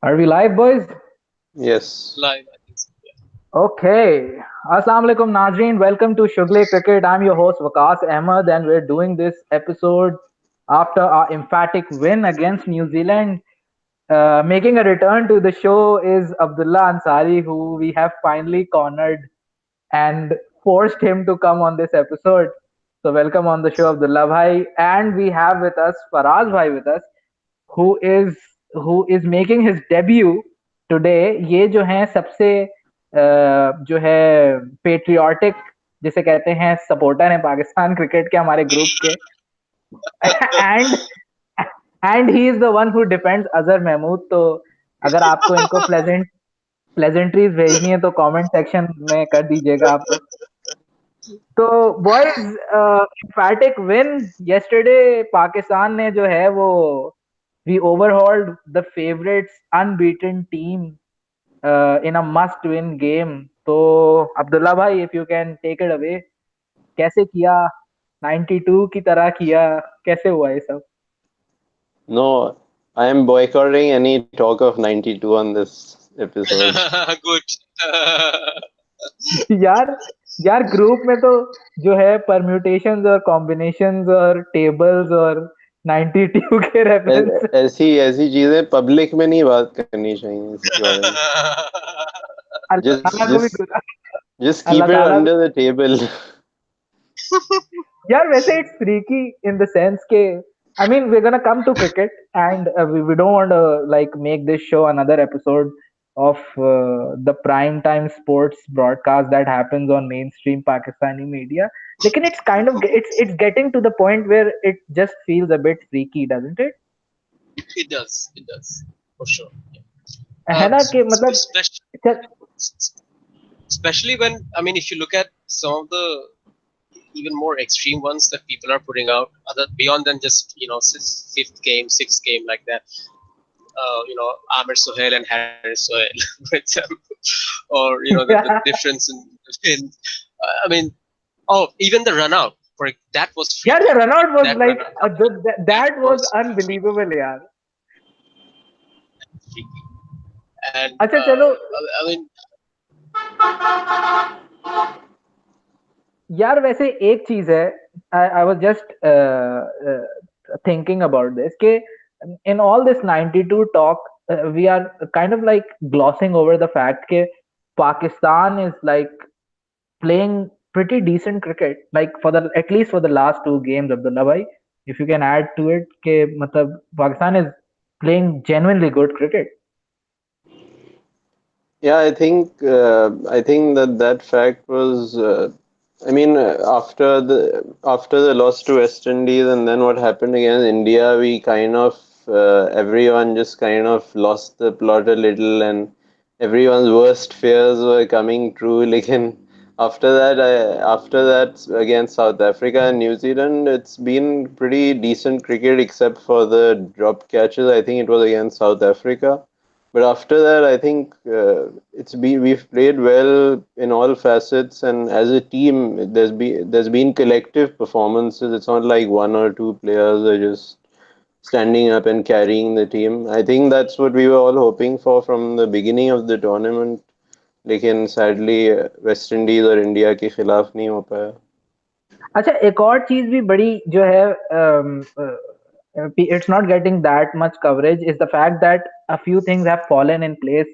Are we live, boys? Yes. Live, I think so. Yeah. Okay. Assalamu alaikum, Nazreen. Welcome to Shughal-e-Cricket. I'm your host, Waqas Ahmed, and we're doing this episode after our emphatic win against New Zealand. Making a return to the show is Abdullah Ansari, who we have finally cornered and forced him to come on this episode. So, welcome on the show, Abdullah Bhai. And we have with us Faraz Bhai with us, who is who is making his debut today. ये जो हैं सबसे जो है patriotic जिसे कहते हैं supporter हैं पाकिस्तान क्रिकेट के हमारे ग्रुप के and and he is the one who defends Azhar Mahmood. तो अगर आपको इनको प्लेजेंट्रीज भेजनी है तो कमेंट सेक्शन में कर दीजिएगा आप लोग. तो boys, emphatic win yesterday. Pakistan ने जो है वो we overhauled the favorites unbeaten team in a must win game. तो अब्दुल्ला भाई, if you can take it away, कैसे किया? 92 की तरह किया? कैसे हुआ ये सब? No, I am boycotting any talk of 92 on this episode. Good. यार यार ग्रुप में तो जो है परम्यूटेशंस और कॉम्बिनेशंस और टेबल्स और 92 के रेफरेंस. ऐसी चीजें पब्लिक में नहीं बात करनी चाहिए इसके बारे में. अल्लाह Just ताला को भी just just keep Allah it ताला under the table. यार वैसे it's freaky in the sense के I mean we're gonna come to cricket and we don't want to like make this show another episode of the prime time sports broadcast that happens on mainstream Pakistani media. लेकिन it's kind of it's getting to the point where it just feels a bit freaky, doesn't it? It does. It does. For sure. Yeah. है ना कि मतलब Especially, चल- especially when, I mean, if you look at some of the even more extreme ones that people are putting out, other beyond than just fifth game, sixth game like that. Amir Sohail and Harris Sohail, for example, or the difference in I mean, oh, even the run out for that was यार freaky. the run out was That like run out, that was was unbelievable यार. freaky. And अच्छा चलो I mean, यार वैसे एक चीज है. I was just thinking about this कि in all this 92 talk, we are kind of like glossing over the fact कि Pakistan is like playing pretty decent cricket, like for the at least for the last two games. Abdullah bhai, if you can add to it कि मतलब Pakistan is playing genuinely good cricket. Yeah, I think that fact was. I mean, after the loss to West Indies and then what happened against India, we kind of everyone just kind of lost the plot a little, and everyone's worst fears were coming true. Like after that against South Africa and New Zealand, it's been pretty decent cricket except for the drop catches. I think it was against South Africa. But after that, I think we've played well in all facets, and as a team, there's been collective performances. It's not like one or two players are just standing up and carrying the team. I think that's what we were all hoping for from the beginning of the tournament. लेकिन sadly West Indies और India के खिलाफ नहीं हो पाया. अच्छा एक और चीज भी बड़ी जो है it's not getting that much coverage is the fact that a few things have fallen in place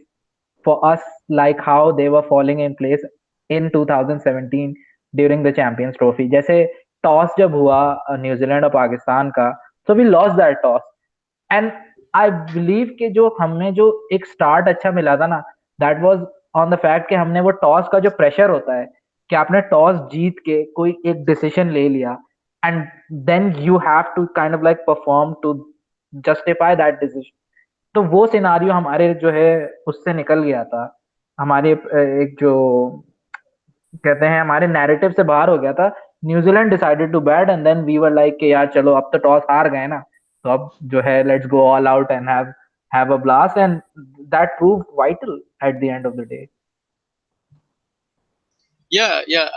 for us, like how they were falling in place in 2017 during the Champions Trophy. जैसे toss जब हुआ New Zealand और पाकिस्तान का, so we lost that toss. And I believe कि जो हमें जो एक स्टार्ट अच्छा मिला था ना, that was on the fact कि हमने वो टॉस का जो प्रेशर होता है कि आपने टॉस जीत के कोई एक डिसीजन ले लिया and then you have to kind of like perform to justify that decision. तो वो सिनारियो हमारे जो है उससे निकल गया था. हमारे एक जो कहते हैं हमारे नैरेटिव से बाहर हो गया था. New Zealand decided to bat and then we were like कि यार चलो अब तो टॉस हार गए ना, तो अब जो है let's go all out and have a blast. And that proved vital at the end of the day. yeah, yeah.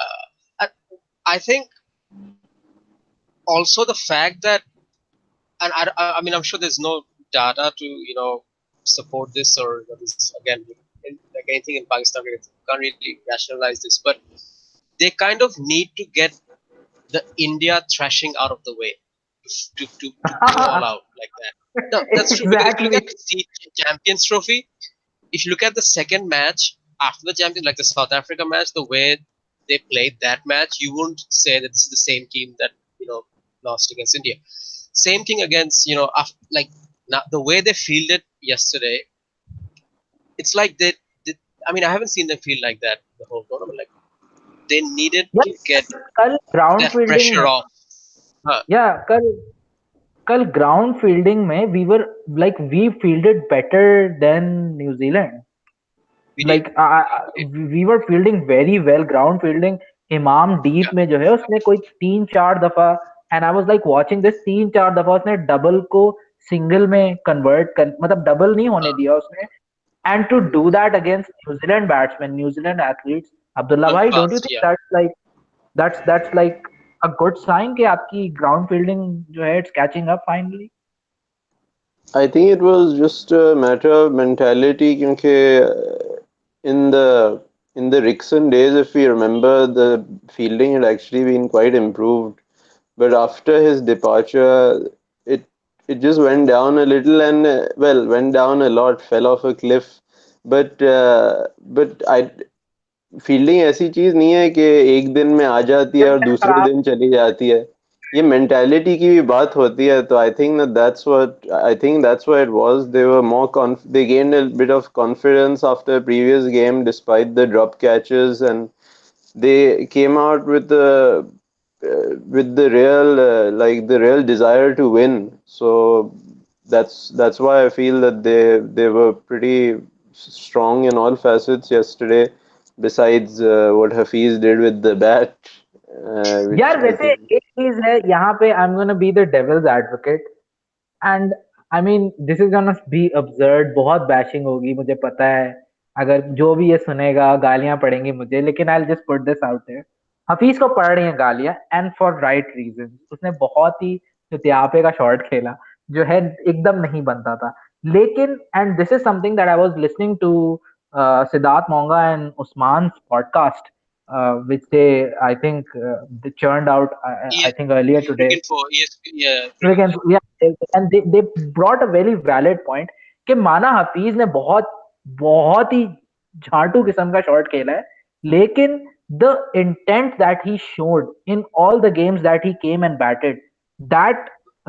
I think also the fact that, and I mean, I'm sure there's no data to support this or this again. Like anything in Pakistan, can't really rationalize this, but they kind of need to get the India thrashing out of the way to go all out like that. No, that's true because if you look Exactly. at the Champions Trophy, if you look at the second match after the Champions, like the South Africa match, the way they played that match, you wouldn't say that this is the same team that lost against India. Same thing against after, like now, the way they fielded yesterday, it's like they. I mean, I haven't seen them feel like that the whole tournament. Like they needed Yeah, to get कल ground that fielding pressure में, off. Huh, या कल कल ground fielding में we fielded better than New Zealand. we did. Like We did. We were fielding very well ground fielding. Imam deep Yeah. में जो है उसने कोई 3-4 दफा, and I was like watching this, 3-4 दफा उसने डबल को सिंगल में कन्वर्ट कर, मतलब डबल नहीं होने Uh, दिया उसने. And to do that against New Zealand batsman, New Zealand athletes, Abdullah on भाई, don't you fast. Think Yeah. that's like a good sign कि आपकी ग्राउंड फील्डिंग जो है it's catching up finally. I think it was just a matter of mentality क्योंकि in the Rickson days, if we remember, the fielding had actually been quite improved. But after his departure, it it just went down a little and well, went down a lot, fell off a cliff. But I fielding ऐसी चीज नहीं है कि एक दिन में आ जाती है और दूसरे खराब. दिन चली जाती है. ये मेंटालिटी की भी बात होती है. तो I think that's what it was. They were more they gained a bit of confidence after previous game despite the drop catches and they came out with the real like the real desire to win. So that's why I feel that they were pretty strong in all facets yesterday. Besides what Hafiz did with the bat, which यार I वैसे think. एक चीज है यहाँ पे, आई am gonna be the devil's advocate, and I mean this is gonna be absurd, बहुत bashing होगी मुझे पता है, अगर जो भी ये सुनेगा गालियां पड़ेंगी मुझे, लेकिन I just put this out there. Hafeez को पड़ रही हैं गालियां, एंड फॉर राइट रीजन. उसने बहुत ही चुतियापे का शॉट खेला जो है एकदम नहीं बनता था. लेकिन and this is something that I was listening to Siddharth Monga and Usman podcast, which they, I think, they churned out, I Yes. think earlier today. Cricket for yes. Yeah. We Cricket. can, yeah, and they brought a very valid point कि माना हफीज ने बहुत बहुत ही झाटू किस्म का shot खेला है, लेकिन the intent that he showed in all the games that he came and batted, that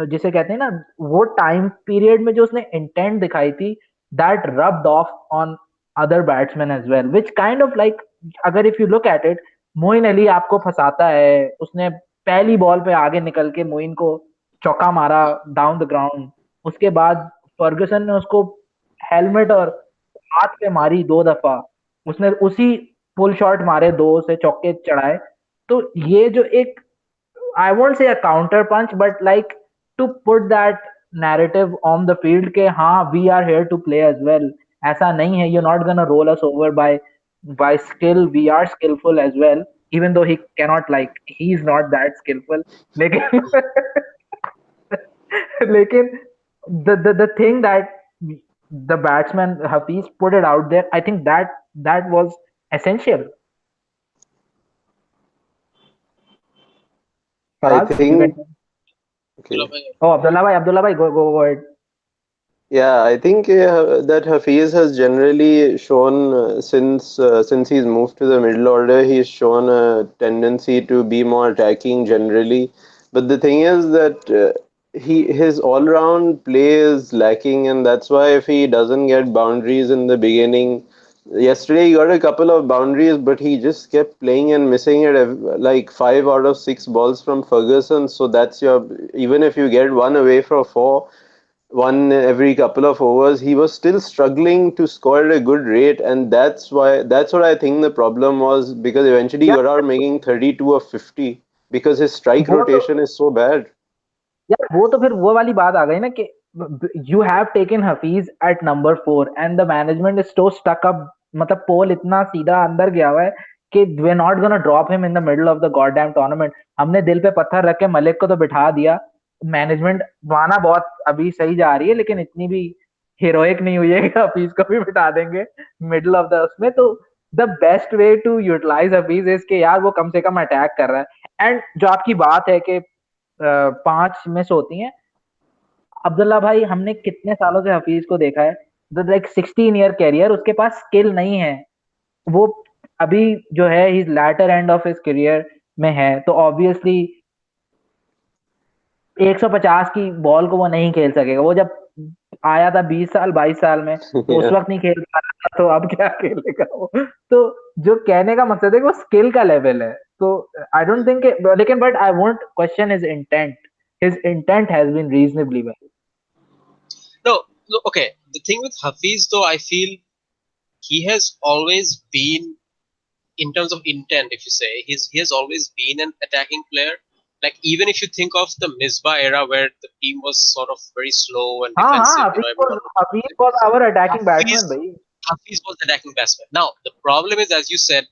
जिसे कहते हैं ना, वो टाइम पीरियड में जो उसने इंटेंट दिखाई थी, that rubbed off on other batsman as well, which kind of like, अगर if you look at it, Moeen Ali आपको फंसाता है, उसने पहली बॉल पे आगे निकल के मोइन को चौका मारा डाउन द ग्राउंड. उसके बाद फर्गुसन ने उसको हेलमेट और हाथ पे मारी 2 दफा, उसने उसी पुल शॉट मारे, दो से चौके चढ़ाए. तो ये जो एक, I won't say a counter punch, but like to put that narrative on the field के हाँ we are here to play as well. ऐसा नहीं है, you not gonna roll us over by skill, we are skilful as well, even though he cannot, like he is not that skilful. लेकिन लेकिन the thing that the batsman Hafiz put it out there, I think that was essential. I Faraz, you can. think okay. Oh, Abdullah bhai, go ahead. Yeah, I think that Hafiz has generally shown since he's moved to the middle order, he's shown a tendency to be more attacking generally. But the thing is that his all-round play is lacking, and that's why if he doesn't get boundaries in the beginning, yesterday he got a couple of boundaries, but he just kept playing and missing it, like 5 out of 6 balls from Ferguson. So that's your, even if you get one away for four, one every couple of overs, he was still struggling to score at a good rate, and that's what I think the problem was, because eventually he Yeah, got out making 32 or 50 because his strike वो तो rotation is so bad. यार वो तो फिर वो वाली बात आ गई ना कि you have taken Hafeez at number 4 and the management is so stuck up, मतलब पोल इतना सीधा अंदर गया हुआ है कि we are not gonna drop him in the middle of the god damn tournament. हमने दिल पे पत्थर रख के मलिक को तो बिठा दिया. मैनेजमेंट माना बहुत अभी सही जा रही है, लेकिन इतनी भी हीरोइक नहीं हुई है कि हफीज को भी बिठा देंगे मिडिल ऑफ द उसमें। तो the best way to utilise Hafeez is के यार वो कम से कम अटैक कर रहा है। एंड जो आपकी बात है कि 5 मिस होती हैं, अब्दुल्ला भाई हमने कितने सालों से हफीज को देखा है, लाइक 16 ईयर कैरियर, उसके पास स्किल नहीं है। वो अभी जो है ही latter end of his career में है, तो ऑब्वियसली 150 की बॉल को वो नहीं खेल सकेगा। वो जब आया था 20 साल 22 साल में, तो उस Yeah. वक्त नहीं खेल पा रहा था, तो अब क्या खेलेगा वो। तो जो कहने का मकसद है कि वो स्किल का लेवल है। तो आई डोंट थिंक, लेकिन but I won't question his intent. His intent has been reasonably well. No, no, okay. The thing with Hafiz, though, I feel he has always been, in terms of intent, if you say, he has always been an attacking player. Like, even if you think of the Misbah era where the team was sort of very slow and हाँ हाँ, defensive, everyone was Hafeez defensive. was our attacking batsman Hafiz, भाई। Hafiz was the attacking batsman. Now, the problem is, as you said,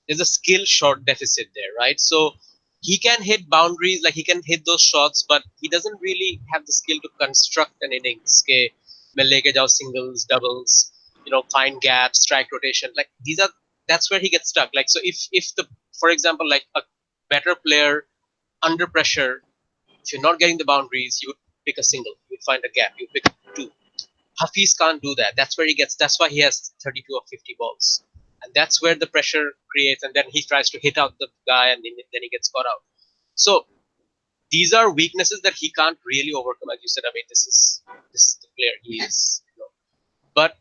there's a skill short deficit there, right? So he can hit boundaries, like he can hit those shots, but he doesn't really have the skill to construct an innings. Okay, मैं लेके जाओ singles, doubles, find gaps, strike rotation. Like that's where he gets stuck. Like so, if the, for example, like a better player under pressure, if you're not getting the boundaries, you would pick a single, you would find a gap, you pick two. Hafiz can't do that. That's where he gets. That's why he has 32 or 50 balls, and that's where the pressure creates. And then he tries to hit out the guy, and then he gets caught out. So these are weaknesses that he can't really overcome. As you said, I mean, this is the player he is. But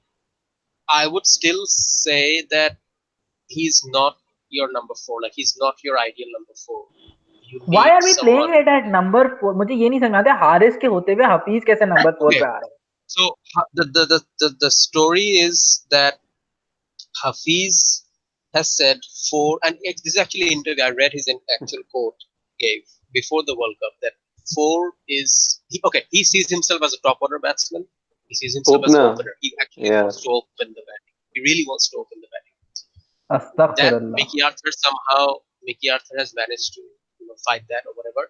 I would still say that he's not your number four. Like he's not your ideal number four. You Why need are we playing someone. it at number 4? मुझे ये नहीं समझ आता, हारिस के होते हुए हफीज कैसे number 4 Okay, पे आ रहे हैं। so the story is that Hafiz has said four, and this is actually an interview. I read his actual quote he gave before the World Cup that four is okay. He sees himself as a top order batsman. He sees himself as an Opener. opener. He actually Yeah. wants to open the batting. He really wants to open the batting. That अस्तगफिरुल्लाह। Mickey Arthur has managed to fight that or whatever.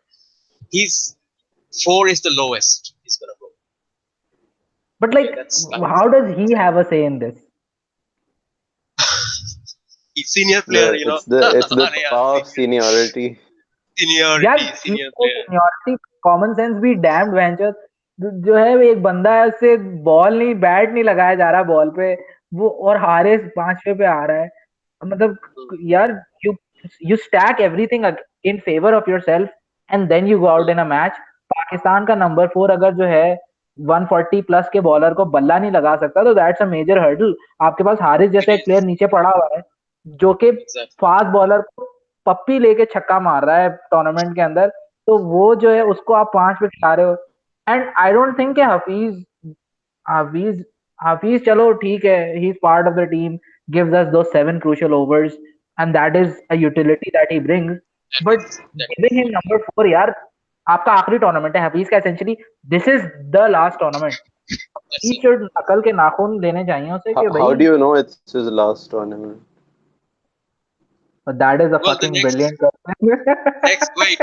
He's four is the lowest he's gonna go. But Okay, like, that's how does he have a say in this? he's senior player, The it's the power of seniority. यार senior वो player. Seniority, common sense भी damped venture. जो है एक बंदा है, उससे ball नहीं, बैट नहीं लगाया जा रहा बॉल पे, वो और हारिस 5वें पे आ रहा है। मतलब यार, you you stack everything in favour of yourself and then you go out in a match. Pakistan का नंबर 4 अगर जो है 140 प्लस के बॉलर को बल्ला नहीं लगा सकता, तो दैट्स अ मेजर हर्डल। आपके पास हारिस जैसा एक प्लेयर नीचे पड़ा हुआ है, जो कि Exactly. फास्ट बॉलर को पप्पी लेके छक्का मार रहा है टूर्नामेंट के अंदर, तो वो जो है उसको आप 5 पे खिला रहे हो। एंड आई डोंट थिंक कि हफीज हफीज चलो ठीक है, he is part of the team, gives us दो 7 crucial overs, and that is a utility that he brings. But That giving him number 4, यार आपका आखिरी टूर्नामेंट है हफीज का, essentially this is the last tournament. that's he it. Should नकल के नाखून लेने चाहिए उसे कि How भाई, do you know it's his last tournament? That is a Well, the fucking brilliant question. next, wait.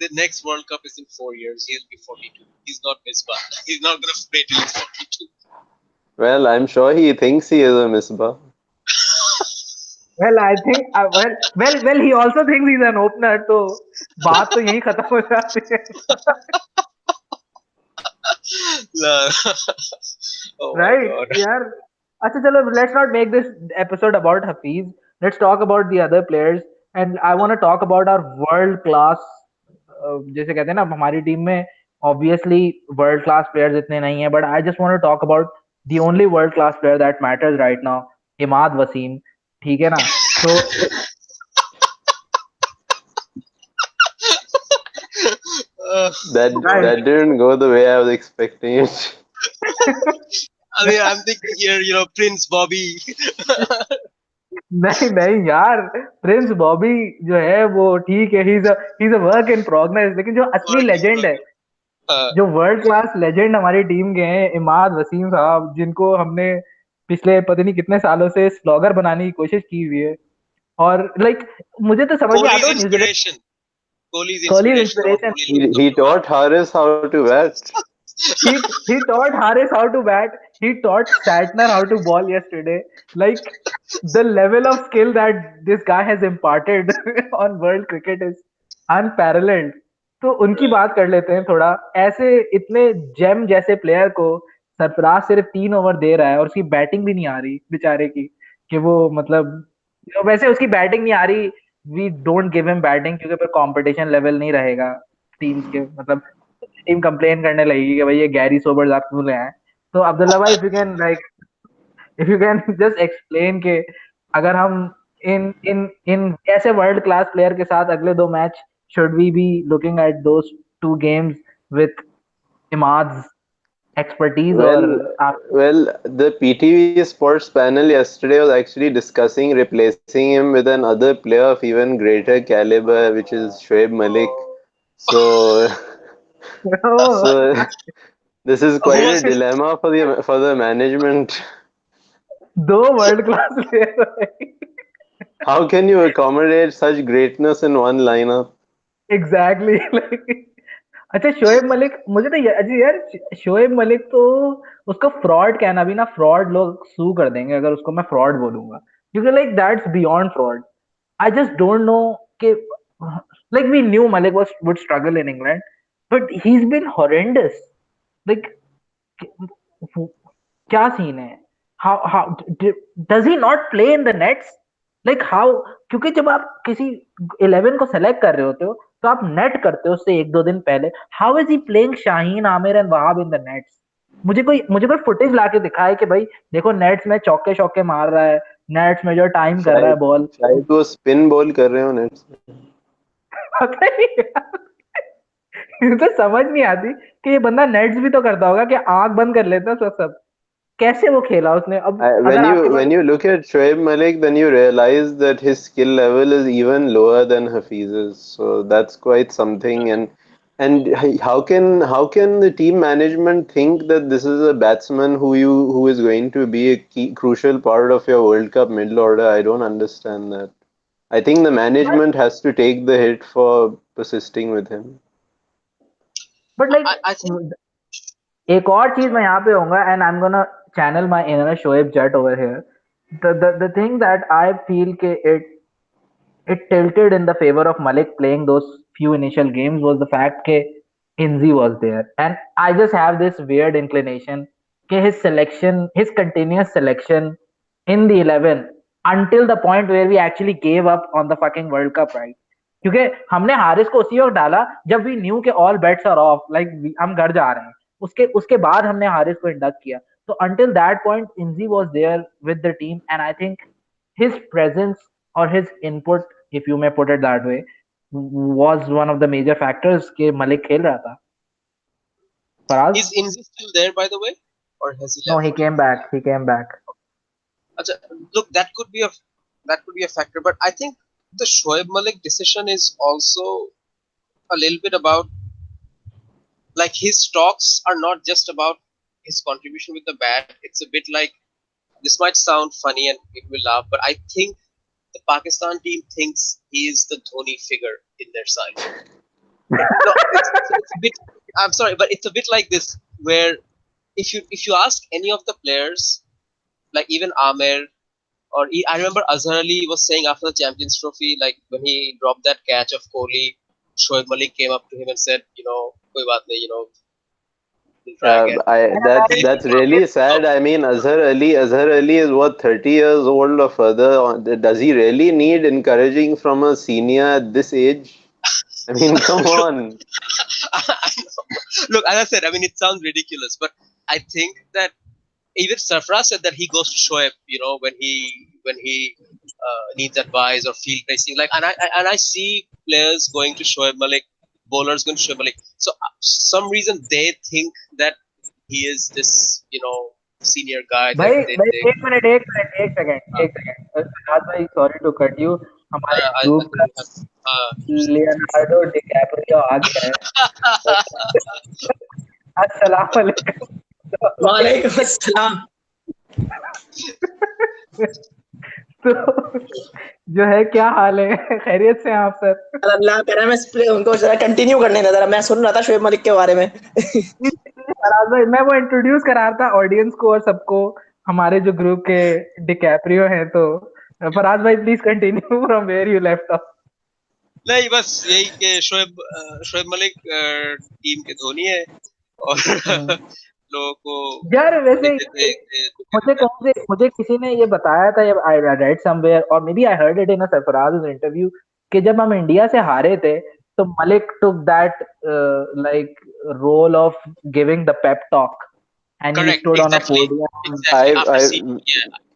The next World Cup is in 4 years. He'll be 42. He's not Misbah. He's not gonna play till he's 42. Well, I'm sure he thinks he is a misbah. Well, I think well, he also thinks he's an opener, तो बात तो यही खत्म हो जाती है। No. Oh my Right, God. यार। अच्छा चलो, let's not make this episode about Hafiz. Let's talk about the other players, and I want to talk about our world class, जैसे कहते हैं ना हमारी टीम में obviously world class players इतने नहीं है, but I just want to talk about the only world class player that matters right now, Imad Wasim. ठीक है ना? तो That right. that didn't go the way I was expecting it. I mean, I'm thinking here, Prince Bobby. नहीं नहीं यार, Prince Bobby जो है वो ठीक है, ही is a work in progress, लेकिन जो असली Work in लेजेंड है, progress. Uh, जो वर्ल्ड क्लास लेजेंड हमारी टीम के हैं, इमाद वसीम साहब, जिनको हमने पिछले पता नहीं कितने सालों से स्लॉगर बनाने की कोशिश की हुई है। और लाइक मुझे तो समझ नहीं Kohli's आता वो New Zealand inspiration. Kohli's Kohli inspiration. The one inspiration. Kohli He looked up he to. taught Haris how to bat. he taught Haris how to bat. He taught Satner how to bowl yesterday. Like the level of skill that this guy has imparted on world cricket is unparalleled. तो उनकी Right. बात कर लेते हैं थोड़ा. ऐसे इतने GeM जैसे प्लेयर को सरफराज सिर्फ 3 ओवर दे रहा है और उसकी बैटिंग भी नहीं आ रही बेचारे की कि वो मतलब वैसे उसकी बैटिंग नहीं आ रही. We don't give him batting क्योंकि फिर कंपटीशन लेवल नहीं रहेगा टीम्स के मतलब टीम कंप्लेन करने लगेगी कि भाई ये गैरी सोबर्स आप क्यों ले आए. तो अब्दुल्ला भाई if you can just explain के अगर हम इन ऐसे वर्ल्ड क्लास प्लेयर के साथ अगले 2 match should we be looking at those 2 games with Imad's expertise और Well, आप. the PTV Sports panel yesterday was actually discussing replacing him with another player of even greater caliber, which is Shoaib Malik. So, so this is Who quite a was this? dilemma for the management. 2 world class player. How can you accommodate such greatness in one lineup? Exactly like अच्छा शोएब मलिक मुझे तो अजी यार शोएब मलिक तो उसका fraud कहना भी ना फ्रॉड लोग सू कर देंगे अगर उसको मैं फ्रॉड बोलूंगा क्योंकि like that's beyond fraud. I just don't know कि like we knew Malik was would struggle in England, but he's been horrendous. Like क्या सीन है? How does he not play in the nets? Like how? क्योंकि जब आप किसी 11 को select कर रहे होते हो तो आप नेट करते हो उससे 1-2 दिन पहले. How is he playing Shaheen Aamir and Wahab in the nets? मुझे कोई फुटेज लाके दिखाए कि भाई देखो नेट्स में चौके शौके मार रहा है नेट्स में जो टाइम कर रहा है बॉल. शायद वो स्पिन बॉल कर रहे हो नेट्स में. पता नहीं यार. मुझे समझ नहीं आती कि ये बंदा नेट्स भी तो करता होगा कि आंख बंद कर लेता है सब. कैसे वो खेला उसने अब When अगर आपके पास. you look at Shoaib Malik, then you realize that his skill level is even lower than Hafiz's. So that's quite something. And how can the team management think that this is a batsman who is going to be a crucial part of your World Cup middle order? I don't understand that. I think the management has to take the hit for persisting with him. But like I think एक और चीज मैं यहाँ पे होऊंगा and I am gonna channel my inner Shoaib Jatt over here. The thing that I feel के it tilted in the favor of Malik playing those few initial games was the fact that Inzi was there, and I just have this weird inclination that his continuous selection in the 11 until the point where we actually gave up on the fucking World Cup, right? क्योंकि हमने हारिस को उसी वक्त डाला जब we knew के all bets are off like हम घर जा रहे हैं. उसके बाद हमने हारिस को इंडक्ट किया. तो until that point Inzi was there with the team, and I think his presence or his input, if you may put it that way, was one of the major factors कि मलिक खेल रहा था. Faraz? is Inzi still there, by the way, or has he No, left? he came back. He came back. Acha, look, that could be a factor, but I think the Shoaib Malik decision is also a little bit about, like, his stocks are not just about his contribution with the bat. It's a bit like, this might sound funny and people will laugh, but I think the Pakistan team thinks he is the Dhoni figure in their side. No, it's a bit. I'm sorry, but it's a bit like this, where if you ask any of the players, like even Amer, or I remember Azhar Ali was saying after the Champions Trophy, like when he dropped that catch of Kohli, Shoaib Malik came up to him and said, "Koi baat nahi, we'll try again." That's really sad. I mean, Azhar Ali is what, 30 years old or further. Does he really need encouraging from a senior at this age? I mean, come on. I know. Look, as I said, I mean, it sounds ridiculous, but I think that even Sarfraz said that he goes to Shoaib, when he needs advice or field placing. Like, and I see players going to Shoaib Malik, bowlers going to Shoaib Malik. So some reason they think that he is this, senior guy that भाई they भाई think. एक second Faraz भाई sorry to cut you. हमारे group का Leonardo DiCaprio आ गया है. अस्सलाम वालेकुम. वालेकुम अस्सलाम. तो जो है क्या हाल है? खैरियत से हैं आप सर? अल्लाह करे मैं उनको जरा कंटिन्यू करने दे. जरा मैं सुन रहा था शोएब मलिक के बारे में. फराज भाई, मैं वो इंट्रोड्यूस करा रहा था ऑडियंस को और सबको, हमारे जो ग्रुप के डिकैप्रियो हैं। तो फराज भाई please continue from where you left off. नहीं, बस यही कि शोएब मलिक टीम के धोनी है, और लोगों को यार वैसे लिख देते हैं कि मुझे कहीं से, मुझे किसी ने ये बताया था, या आई रेड समवेयर और maybe I heard it in a Sarfaraz interview, कि जब हम इंडिया से हारे थे तो Malik took that like role of giving the pep talk and he correct, stood on a exactly, podium. Exactly after I see, we've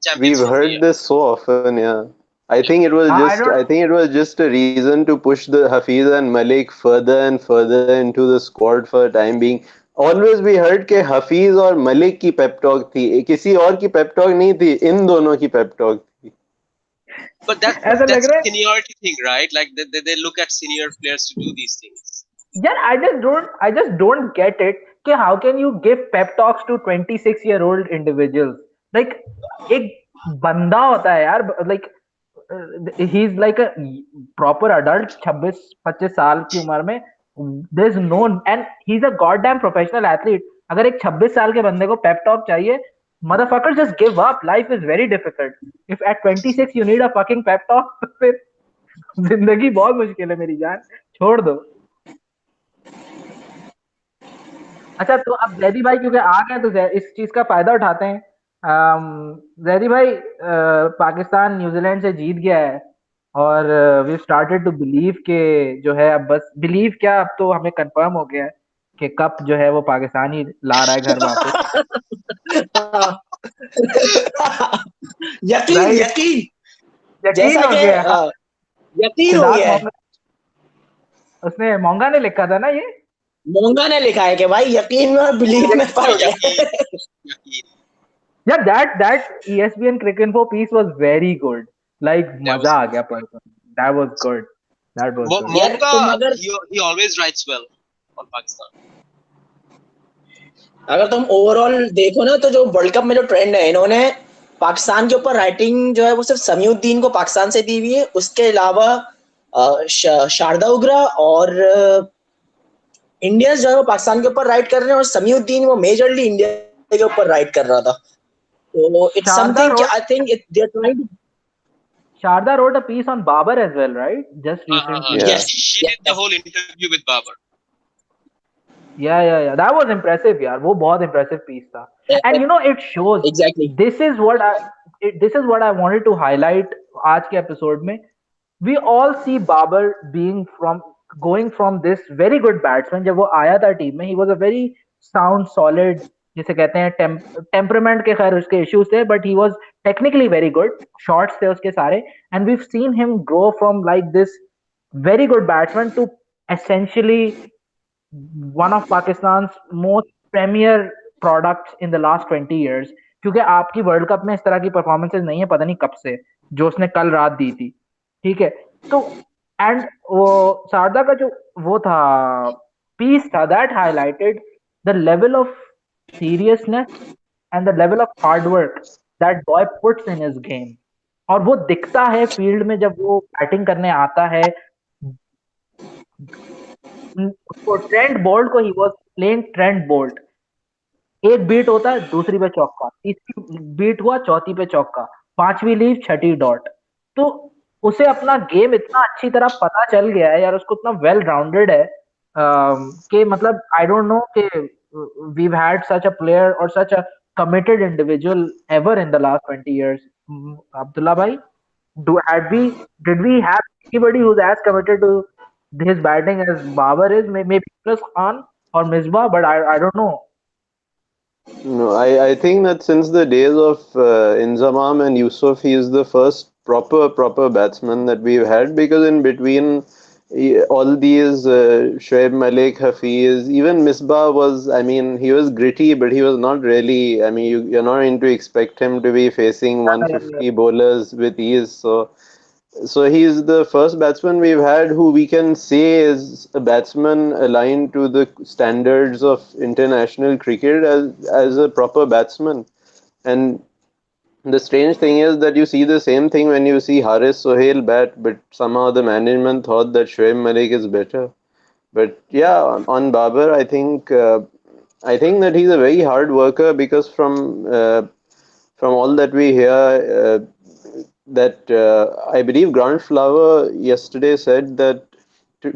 champions trophy, heard this so often, yeah. I think it was I just don't I think it was just a reason to push the Hafiz and Malik further and further into the squad for the time being. Always we heard कि हफीज और मलिक की pep talk थी, किसी और की pep talk नहीं थी, इन दोनों की पेप टॉक थी. but ऐसा लग that's a रहा है seniority thing, right? Like they look at senior players to do these things. यार, I just don't get it कि how can you give pep talks to 26 year old individuals, like एक बंदा होता है यार, like he is like a proper adult 26-25 साल की उम्र में, there is no, and he is a god damn professional athlete. अगर एक 26 साल के बंदे को पेप टॉक चाहिए, motherfucker just give up, life is very difficult. If eight 26 you need a fucking pep talk, फिर जिंदगी बहुत मुश्किल है मेरी जान, छोड़ दो। अच्छा, तो अब जैदी भाई क्योंकि आ गए तो इस चीज का फायदा उठाते हैं। जैदी भाई, पाकिस्तान न्यूजीलैंड से जीत गया है, और वी स्टार्टेड टू बिलीव के जो है, अब बस बिलीव क्या, अब तो हमें कंफर्म हो गया है कि कप जो है वो पाकिस्तान ही ला रहा है घर वापस। हाँ। यकीन राइट, यकीन यकीन जैसा हो कि गया। यकीन हो सिद्धार्थ गया है। मोंगा, उसने मोंगा ने लिखा था ना ये। मोंगा ने लिखा है कि भाई यकीन में और बिलीव में यकीन हो फर्क गया यकीन, है। यकीन, यार, that ESPN Cricket Info piece was very good, like that मजा was आ गया पढ़ कर, that was good, that was good। यार Monga. तुम अगर He always writes well on Pakistan. अगर तुम ओवरऑल देखो ना, तो जो वर्ल्ड कप में जो ट्रेंड है, इन्होंने पाकिस्तान के ऊपर राइटिंग जो है वो सिर्फ समीउद्दीन को पाकिस्तान से दी हुई है। उसके अलावा शारदा उग्रा और इंडियंस जो है वो पाकिस्तान के ऊपर राइट कर रहे हैं, और समीउद्दीन वो मेजरली इंडिया के ऊपर राइट कर रहा था। तो इट्स शारदा समथिंग कि wrote I think they are trying. Sharda wrote a piece on Babar as well, right? Just recently. She Yeah. Yes she did the yes whole interview with Babar. Yeah. That was impressive, यार, वो बहुत impressive piece था। And you know, it shows, exactly. this is what I this is what I wanted to highlight आज के episode में। We all see Babar being from going from this very good batsman, जब वो आया था team में, he was a very sound, solid, जिसे कहते हैं टेम्परामेंट के, खैर उसके इश्यूज थे, but he was technically very good, shots थे उसके सारे, and we have seen him grow from like this very good batsman to essentially one of Pakistan's most premier products in the last 20 years। क्योंकि आपकी world cup में इस तरह की performances नहीं है, पता नहीं कब से, जो उसने कल रात दी थी। ठीक है, तो एंड वो शारदा का जो वो था पीस था, that highlighted the level of seriousness and the level of hard work that boy puts in his game, और वो दिखता है फील्ड में जब वो बैटिंग करने आता है। उसको ट्रेंट बोल्ट को, he was playing Trent Boult, एक बीट होता है, दूसरी पे चौका, तीसरी बीट हुआ, चौथी पे चौका, पांचवी लीव, छठी डॉट। तो उसे अपना गेम इतना अच्छी तरह पता चल गया है यार, उसको इतना वेल राउंडेड है, कि मतलब आई डोंट नो कि we've had such a player or such a committed individual ever in the last 20 years। Abdullah bhai, did we have anybody who's as committed to his batting as Babar is? Maybe plus Khan or Misbah, but I don't know। No, I think that since the days of Inzamam and Yusuf, he is the first proper batsman that we've had, because in between all these Shoaib Malik, Hafiz, even Misbah was, I mean, he was gritty, but he was not really, I mean, you're not going to expect him to be facing 150 bowlers with ease. So he's the first batsman we've had who we can say is a batsman aligned to the standards of international cricket as a proper batsman. And the strange thing is that you see the same thing when you see Haris Sohail bat, but somehow the management thought that Shoaib Malik is better. But yeah, on Babar, I think I think that he's a very hard worker because from all that we hear, that I believe Grant Flower yesterday said that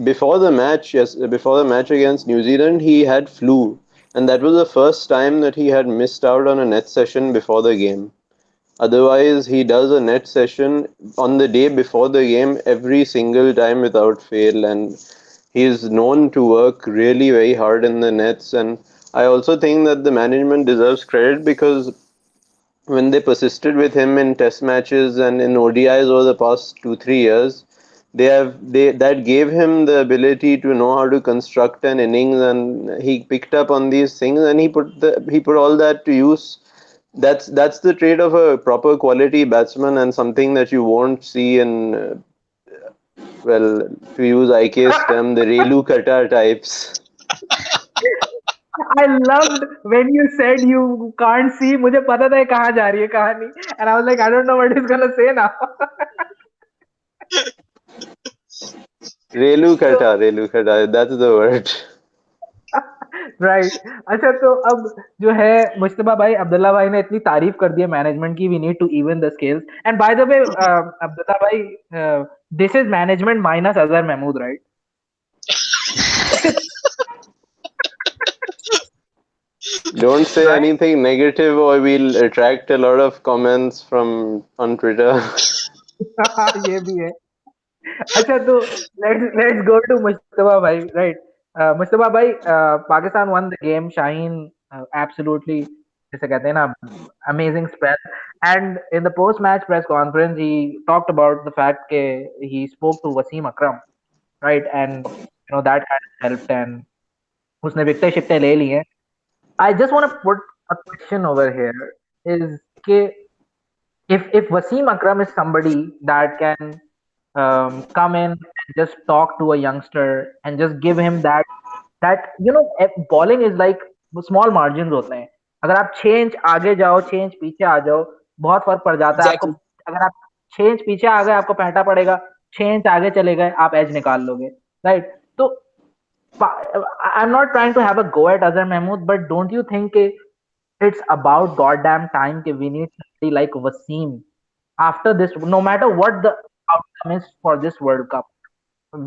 before the match, yes, before the match against New Zealand, he had flu, and that was the first time that he had missed out on a net session before the game. Otherwise, he does a net session on the day before the game every single time without fail, and he is known to work really very hard in the nets. And I also think that the management deserves credit because when they persisted with him in test matches and in ODIs over the past 2 3 years, they that gave him the ability to know how to construct an innings, and he picked up on these things and he put all that to use. That's the trait of a proper quality batsman, and something that you won't see in well, to use IK's term, the Relu Kata types. I loved when you said you can't see. मुझे पता था ये कहाँ जा रही है कहानी, and I was like, I don't know what he's gonna say now. Relu Kata, that's the word. Right अच्छा तो अब जो है मुश्तबा भाई अब्दुल्ला भाई ने इतनी तारीफ कर दी है मैनेजमेंट की we need to even the scales and by the way Abdullah भाई this is management minus Azhar Mahmood right Don't say right anything negative or we'll attract a lot of comments from on Twitter. ये भी है अच्छा तो let's go to Mushtaba भाई right Mujtaba भाई Pakistan won the game Shaheen absolutely जैसे कहते हैं ना amazing spell and in the post match press conference he talked about the fact के he spoke to Wasim Akram right and you know that kind of helped and उसने विकटें शिकटें ले ली हैं I just want to put a question over here is के if Wasim Akram is somebody that can come in and just talk to a youngster and just give him that you know bowling is like वो small margins होते हैं अगर आप 6 inch आगे जाओ 6 inch पीछे आ जाओ बहुत फर्क पड़ जाता है आपको Exactly. अगर आप 6 इंच पीछे आ गए आपको पैंटा पड़ेगा 6 इंच आगे चले गए आप एज निकाल लोगे राइट तो I'm not trying to have a go at Azhar Mahmood but don't you think it's about goddamn time that we need somebody like Wasim after this, no matter what the outcome is for this World Cup,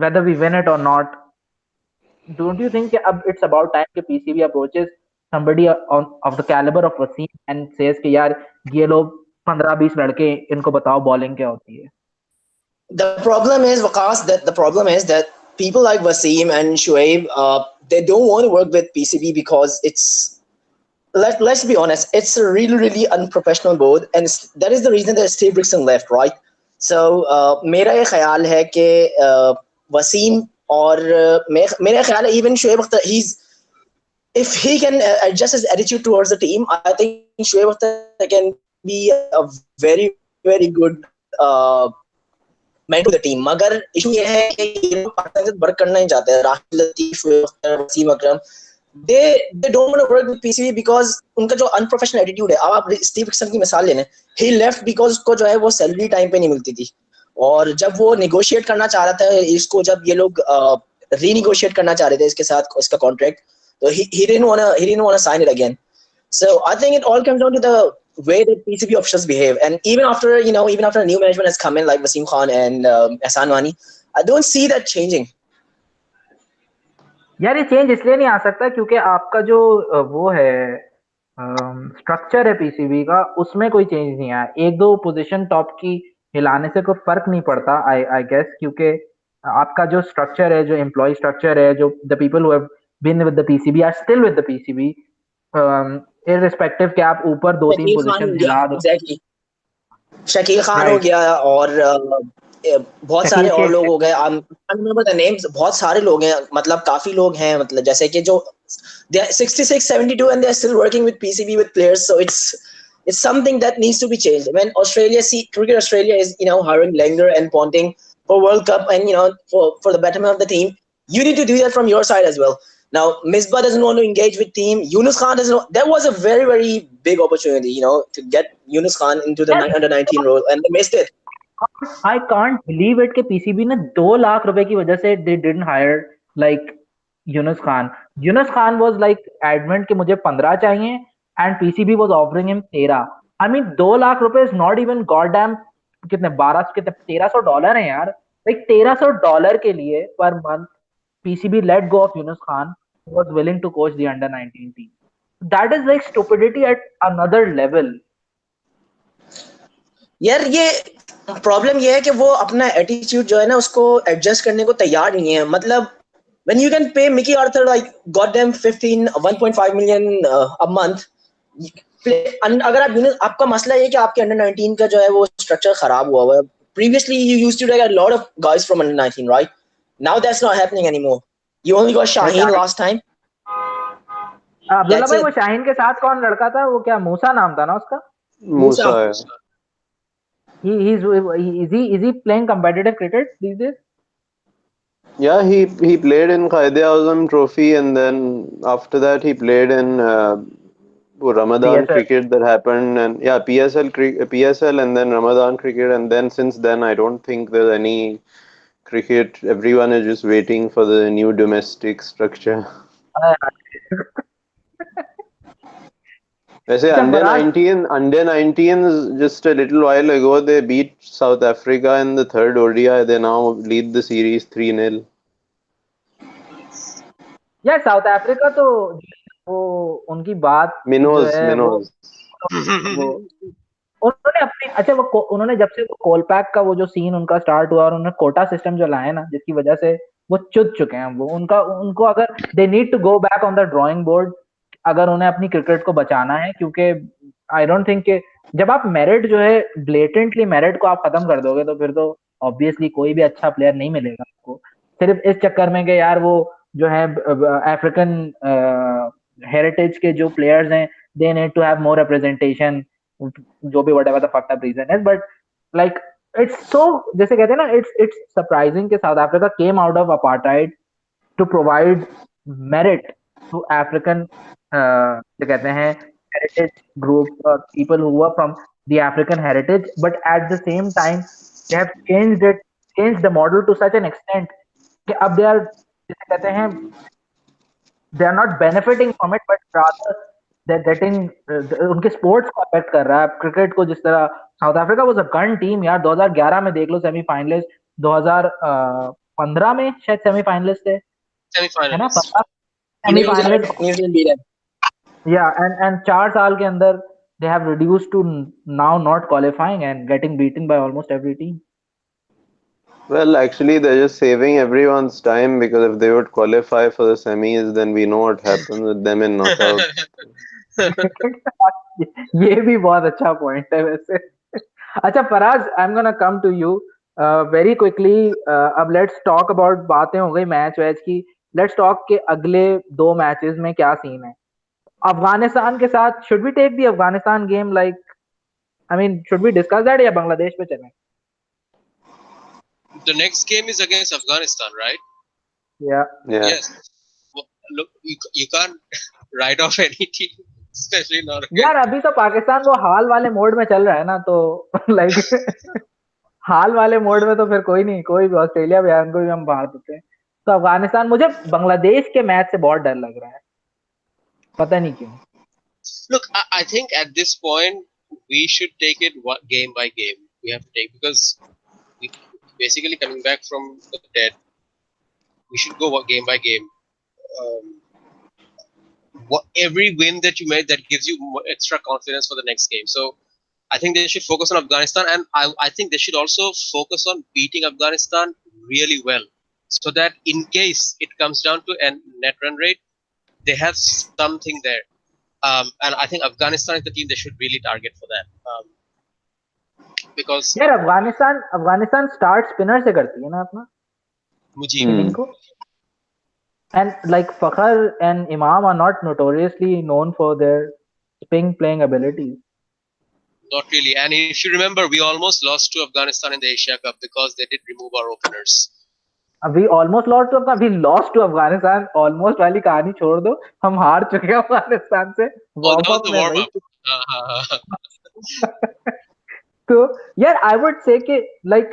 whether we win it or not, don't you think it's about time that PCB approaches somebody of the caliber of Wasim and says कि यार ये लोग 15-20 लड़के इनको बताओ bowling क्या होती है? The problem is, Waqas, that the problem is that people like Wasim and Shoaib, they don't want to work with PCB because let's be honest, it's a really unprofessional board, and that is the reason that Steve Brixton left, right? So मेरा ये ख्याल है कि वसीम और मेरा ख्याल है even Shoaib Akhtar, if he can adjust his attitude towards the team, I think Shoaib Akhtar can be a very good mentor to the team. मगर issue ये है कि ये लोग पाकिस्तान से वर्क करना नहीं चाहते. राशिद लतीफ, शोएब अख्तर, वसीम अकरम, they don't want to work with PCB because उनका जो unprofessional attitude है. अब आप स्टीव ब्रिक्सन की मिसाल लेने, he left because उसको जो है वो सैलरी टाइम पे नहीं मिलती थी, और जब वो नेगोशिएट करना चाह रहा था इसको, जब ये लोग रीनेगोशिएट करना चाह रहे थे इसके साथ इसका कॉन्ट्रैक्ट, तो he didn't want to sign it again. So I think it all comes down to the way that PCB officials behave. And even after a new management has come in like Wasim Khan and Ehsan Wani, I don't see that changing. यार ये change इसलिए नहीं आ सकता क्योंकि आपका जो वो है स्ट्रक्चर है पीसीबी का उसमें कोई चेंज नहीं आया एक दो पोजीशन टॉप की हिलाने से कोई फर्क नहीं पड़ता आई गेस क्योंकि आपका जो स्ट्रक्चर है जो एम्प्लॉय स्ट्रक्चर है जो the people who have been with the PCB are still with the PCB irrespective कि आप ऊपर दो तीन शकील खान पोजीशन हो गया, हिला दो एग्जैक्टली, शकील खान हो राइट गया, और बहुत सारे शकील और शेख लोग हो गए. I remember the names. बहुत सारे लोग हैं, मतलब काफी लोग हैं, मतलब जैसे कि जो they are 66 72 and they are still working with PCB with players, so it's something that needs to be changed. When Cricket Australia is hiring Langer and Ponting for World Cup, and for the betterment of the team, you need to do that from your side as well. Now Misbah doesn't want to engage with team. Yunus Khan doesn't want, that was a very big opportunity, to get Yunus Khan into the under 19 role, and they missed it. I can't believe it कि PCB ने 2 लाख रुपए की वजह से they didn't hire like Yunus Khan. Yunus Khan was like adamant कि मुझे 15 चाहिए and PCB was offering him 13. I mean 2 lakh रुपए is not even goddamn कितने 12 कितने $1300 है यार. Like $1300 के लिए per month PCB let go of Yunus Khan who was willing to coach the under 19 team. That is like stupidity at another level. यार ये problem ये है कि वो अपना एटीट्यूड जो है ना उसको एडजस्ट करने को तैयार नहीं है. मतलब when you can pay Mickey Arthur like goddamn 1.5 million a month, अगर आप आपका मसला ये कि आपके अंडर 19 का जो है वो स्ट्रक्चर खराब हुआ है. Previously you used to get a lot of guys from under 19, right? Now that's not happening anymore. You only got Shaheen last time. Abdullah भाई वो शाहीन के साथ कौन लड़का था वो क्या मूसा नाम था ना उसका. Musa. Is he playing competitive cricket these days? Yeah, he played in Quaid-e-Azam Trophy, and then after that he played in Ramadan PSL. cricket that happened, and yeah, PSL, and then Ramadan cricket, and then since then I don't think there's any cricket. Everyone is just waiting for the new domestic structure. I say under 19s just a little while ago they beat South Africa in the third ODI. They now lead the series 3-0. यार south Africa तो वो उनकी बात जो है वो उन्होंने अपनी अच्छा वो उन्होंने जब से कोलपैक का वो जो सीन उनका स्टार्ट हुआ और उन्होंने कोटा सिस्टम जो लाया ना जिसकी वजह से वो चुद चुके हैं वो उनको अगर they need to go back on the drawing board अगर उन्हें अपनी क्रिकेट को बचाना है क्योंकि आई डोंट थिंक कि जब आप मेरिट जो है ब्लेटेंटली मेरिट को आप खत्म कर दोगे तो फिर तो ऑब्वियसली कोई भी अच्छा प्लेयर नहीं मिलेगा आपको सिर्फ इस चक्कर में कि यार वो जो है अफ्रीकन हेरिटेज के जो प्लेयर्स हैं they need to have more representation जो भी whatever the fucked up reason is but like it's so जैसे कहते हैं ना it's surprising कि South Africa came out of apartheid to provide merit to African क्या कहते हैं heritage group or people who were from the African heritage but at the same time they have changed the model to such an extent कि अब they are जैसे कहते हैं they are not benefiting from it but rather they're getting उनके sports को affect कर रहा है क्रिकेट को जिस तरह south Africa was a gun team यार 2011 में देख लो सेमीफाइनलिस्ट 2015 में शायद सेमीफाइनलिस्ट थे है ना सेमीफाइनलिस्ट या एंड 4 साल के अंदर they have reduced to now not qualifying and getting beaten by almost every team. Well, actually, they're just saving everyone's time because if they would qualify for the semis, then we know what happens with them in knockout. ये भी बहुत अच्छा point है वैसे. अच्छा Faraz, I am gonna come to you very quickly. अब let's talk about बातें हो गई मैच वैच की. लेट्स टॉक के अगले 2 मैचेस में क्या सीन है. अफगानिस्तान के साथ should we take the Afghanistan game like I mean should we discuss that या बांग्लादेश पे चलें? The next game is against Afghanistan, right? Yeah. Yes. Well, look, you can't write off any team, especially not. यार अभी तो पाकिस्तान वो हाल वाले mode में चल रहा है ना तो लाइक हाल वाले मोड में तो फिर कोई नहीं कोई भी ऑस्ट्रेलिया भी उनको भी हम बाहर देते हैं. तो अफगानिस्तान मुझे बांग्लादेश के मैच से बहुत डर लग रहा है पता नहीं क्यों. Look, I think at this point we should take it game by game. We have to take because we basically coming back from the dead. We should go game by game. Every win that you made that gives you more extra confidence for the next game. So I think they should focus on Afghanistan, and I think they should also focus on beating Afghanistan really well, so that in case it comes down to a net run rate, they have something there. And I think Afghanistan is the team they should really target for that. Because यार Afghanistan start spinner से करती है ना अपना मुजीब को. And like Fakhar and Imam are not notoriously known for their spin playing abilities. Not really. And if you remember, we almost lost to Afghanistan in the Asia Cup because they did remove our openers. We almost lost to Afghanistan. Almost वाली कहानी छोड़ दो. हम हार चुके हैं अफगानिस्तान से. That was the warm up. So yeah, I would say कि like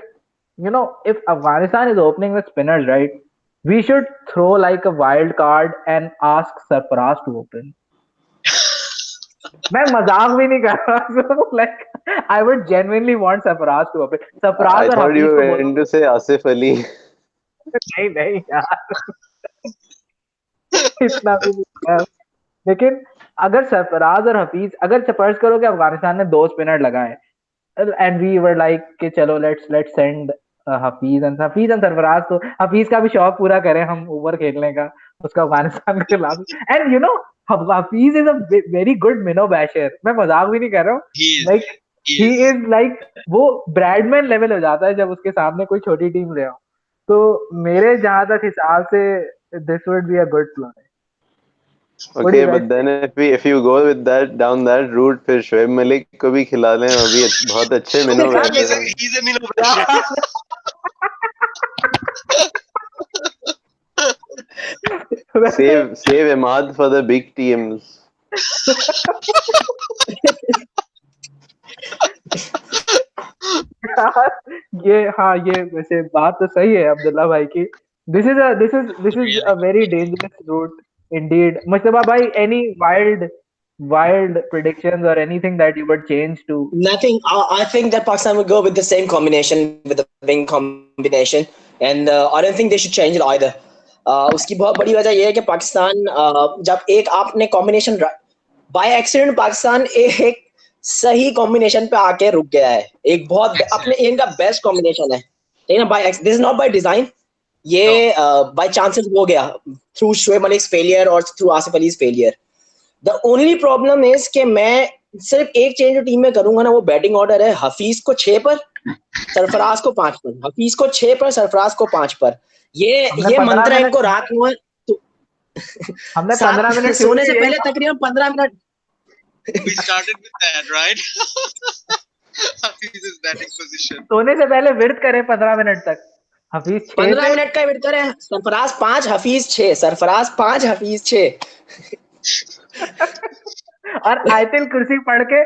you know if Afghanistan is opening with spinners right, We should throw like a wild card and ask Sarfaraz to open. मैं मजाक भी नहीं कर रहा so like I would genuinely want Sarfaraz to open. I Sarfaraz और thought you Hafeez were को going बोलो to say Asif Ali. नहीं नहीं यार इतना भी नहीं यार. लेकिन अगर सरफराज और हफीज अगर सपोज करो कि अफगानिस्तान ने 2 स्पिनर लगाए एंड वी वर लाइक कि चलो let's send Hafeez and Sarfaraz तो हफीज का भी शौक पूरा करें हम ओवर खेलने का उसका अफगानिस्तान के खिलाफ and you know Hafeez is a very good minnow basher मैं मजाक भी नहीं कर रहा हूँ He is. Like He he is. Is like वो ब्रैडमैन लेवल हो जाता है जब उसके सामने कोई छोटी टीम ले आओ तो मेरे जहां तक हिसाब से this would be a good plan. What do Okay, you guys but then if you go with that down that route, फिर शोएब मलिक को भी खिला लें. वो भी बहुत अच्छे मिनो यार बैटर देखो हैं. He's a minnow यार basher. Save Imad for the big teams. यार ये हाँ ये वैसे बात तो सही है अब्दुल्ला भाई की. This is a very dangerous route indeed. Mustafa bhai, any wild predictions or anything that you would change to? Nothing. I think that Pakistan would go with the same combination, with the wing combination, and I don't think they should change it either. उसकी बहुत बड़ी वजह ये है कि पाकिस्तान जब एक आपने कॉम्बिनेशन बाय एक्सीडेंट पाकिस्तान एक सही कॉम्बिनेशन पे आके रुक गया है. एक बहुत अपने इनका बेस्ट कॉम्बिनेशन है ठीक है ना. By this is not by design. ये बाय चांसेस हो गया थ्रू शोएब मलिक्स फेलियर और through Asif Ali's failure. The only problem is कि मैं सिर्फ एक चेंज टीम में करूंगा ना वो बैटिंग ऑर्डर है हफीज को 6 पर सरफराज को 5 पर. हफीज को 6 पर सरफराज को 5 पर. हमने ये 15 मंत्र मिनट इनको रात में हमने 15 मिनट शुरू सोने से में यही पहले तकरीबन 15 minute We started with that, right? Hafiz is batting position. सोने से पहले विर्द करें 15 मिनट तक. हफीज 6 15 पे मिनट का वेट करें. सरफराज 5 हफीज 6 सरफराज 5 हफीज 6 और आयतिल कुर्सी पढ़ के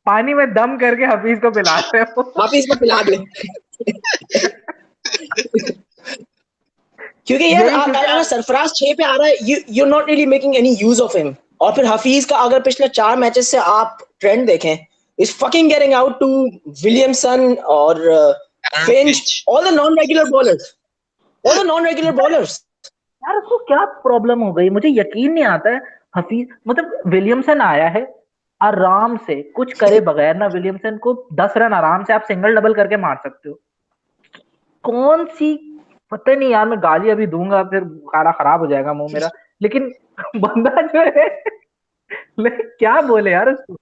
पानी में दम करके हफीज को पिला रहे हो. हफीज को पिला दे. क्योंकि यार यही क्योंकि अगर सरफराज 6 पे आ रहा है you not really making any use of him. और फिर हफीज का अगर पिछले 4 मैचेस से आप ट्रेंड देखें is fucking getting out to Williamson और Finch all the non regular bowlers. यार उसको क्या प्रॉब्लम हो गई मुझे यकीन नहीं आता है. हफीज मतलब विलियमसन आया है आराम से कुछ करे बगैर ना विलियमसन को 10 रन आराम से आप सिंगल डबल करके मार सकते हो. कौन सी पता नहीं यार मैं गाली अभी दूंगा फिर खाना खराब हो जाएगा मुंह मेरा. लेकिन बंदा जो है क्या बोले यार उसको.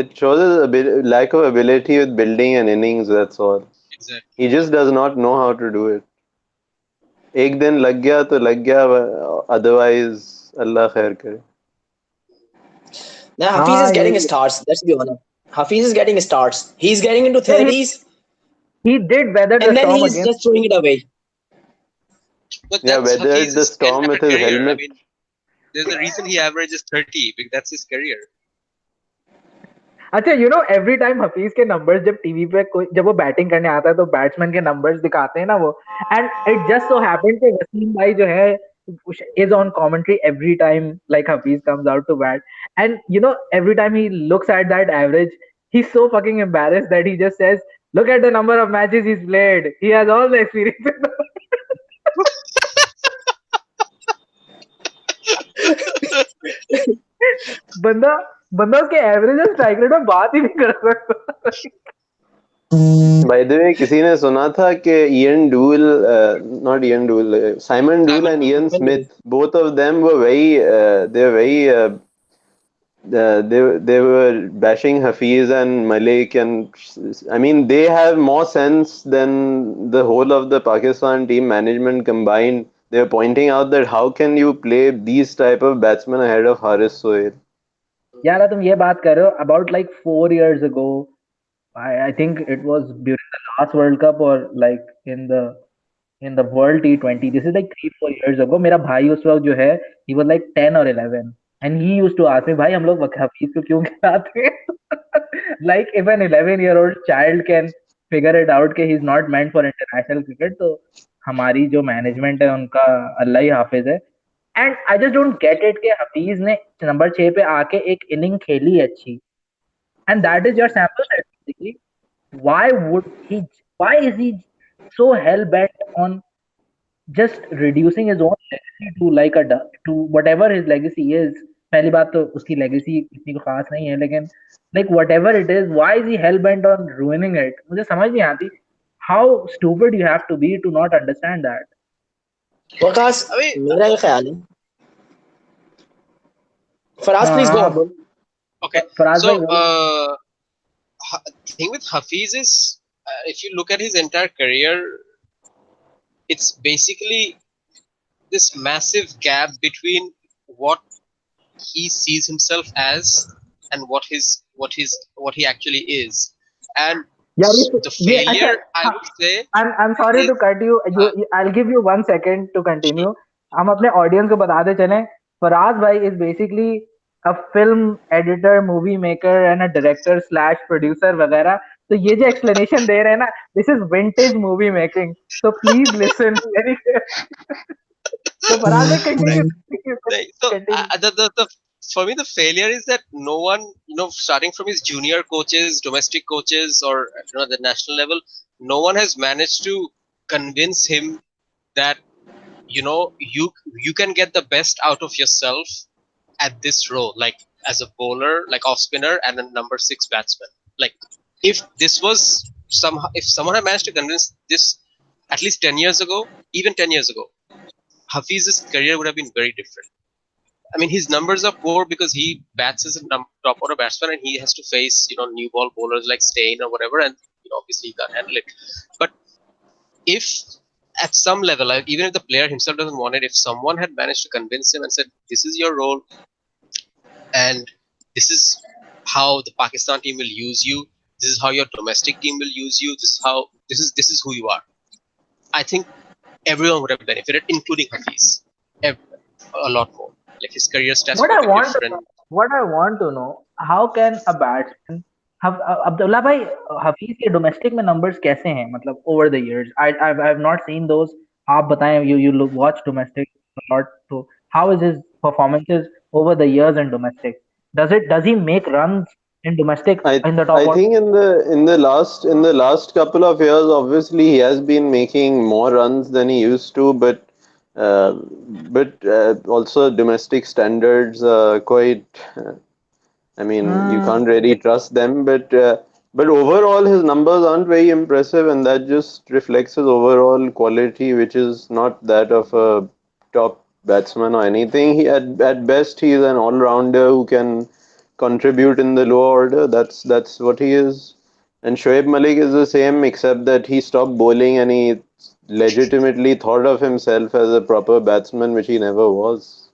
It shows his lack of ability with building an innings. That's all. Exactly. He just does not know how to do it. एक दिन लग गया तो लग गया. Otherwise, अल्लाह खैर करे. Now Hafiz is getting starts. Let's be honest. Hafiz is getting starts. He's getting into 30s. He did weather the and then storm he's against. just throwing it away. But Yeah, that's weathered Hafiz's the storm entire with his career. helmet. I mean, there's a reason he averages 30 because that's his career. अच्छा you know every time Hafeez के numbers जब TV पे कोई जब वो batting करने आता है तो बैट्समैन के नंबर्स दिखाते हैं ना वो. And it just so happened कि वसीम भाई जो है is on commentary every time like Hafiz comes out to bat, and you know every time he looks at that average he's so fucking embarrassed that he just says look at the number of matches he's played, he has all the experience. बंदा बंदा उसके average और strike rate में बात ही नहीं कर सकता. By the way, किसी ने सुना था कि Simon Doull and Ian Smith, both of them were they were bashing Hafiz and Malik, and I mean they have more sense than the whole of the Pakistan team management combined. They were pointing out that how can you play these type of batsmen ahead of Haris Sohail? यार तुम ये बात कर रहे हो about like 4 years ago. I think it was during the last World Cup or like in the World T20. This is like 3-4 years ago. मेरा भाई उस वक्त जो है he was like 10 or 11 and he used to ask me भाई हम लोग हफीज को क्यों खिलाते हैं. Like if an 11-year-old child can figure it out कि he's not meant for international cricket तो हमारी जो मैनेजमेंट है उनका अल्लाह ही हाफिज है। And I just don't get it कि हफीज ने नंबर 6 पे आके एक इनिंग खेली है अच्छी, and that is your sample set basically. why would he why is he so hell bent on just reducing his own legacy to like to whatever his legacy is? पहली बात तो उसकी legacy इतनी को खास नहीं है, लेकिन like whatever it is, why is he hell bent on ruining it? मुझे समझ नहीं आती how stupid you have to be to not understand that. Waqas, I mean, मेरा ये ख्याल है, फराज प्लीज गो हाँ ऑन। बोल okay. फराज So भाई बोल। the thing with Hafiz is, if you look at his entire career, it's basically this massive gap between what he sees himself as and what he actually is, and यार the ये अच्छा, failure, I हाँ, would say, I'm sorry is to cut you. uh, I'll give you 1 second to sure. continue. हम अपने audience को बताते चलें, फराज भाई is basically a film editor, movie maker and a director slash producer वगैरह। तो ये जो explanation दे रहे हैं ना, this is vintage movie making. So please listen very carefully. So Faraz भाई continue, So continue. the for me the failure is that no one, starting from his junior coaches, domestic coaches, or the national level, no one has managed to convince him that you can get the best out of yourself at this role, like as a bowler, like off spinner and a number 6 batsman. Like if this was somehow, if someone had managed to convince this at least 10 years ago, even 10 years ago, Hafiz's career would have been very different. I mean, his numbers are poor because he bats as a top order batsman and he has to face new ball bowlers like Steyn or whatever, and obviously he can't handle it. But if at some level, like, even if the player himself doesn't want it, if someone had managed to convince him and said, "This is your role, and this is how the Pakistan team will use you. This is how your domestic team will use you. This is who you are." I think everyone would have benefited, including Hafiz, a lot more. Like his career stats What would I have been want to different. what I want to know, how can a batsman have Abdullah भाई, हफीज के domestic में numbers कैसे हैं, मतलब over the years? I have not seen those. आप बताएं, you watch domestic a lot, so how is his performances over the years in domestic? Does he make runs in domestic I in the top I order? think in the last couple of years, obviously he has been making more runs than he used to, uh, but also domestic standards quite. I mean, you Hmm. can't really trust them, but overall his numbers aren't very impressive, and that just reflects his overall quality, which is not that of a top batsman or anything. At best he is an all rounder who can contribute in the lower order. That's what he is. And Shoaib Malik is the same, except that he stopped bowling and he legitimately thought of himself as a proper batsman, which he never was.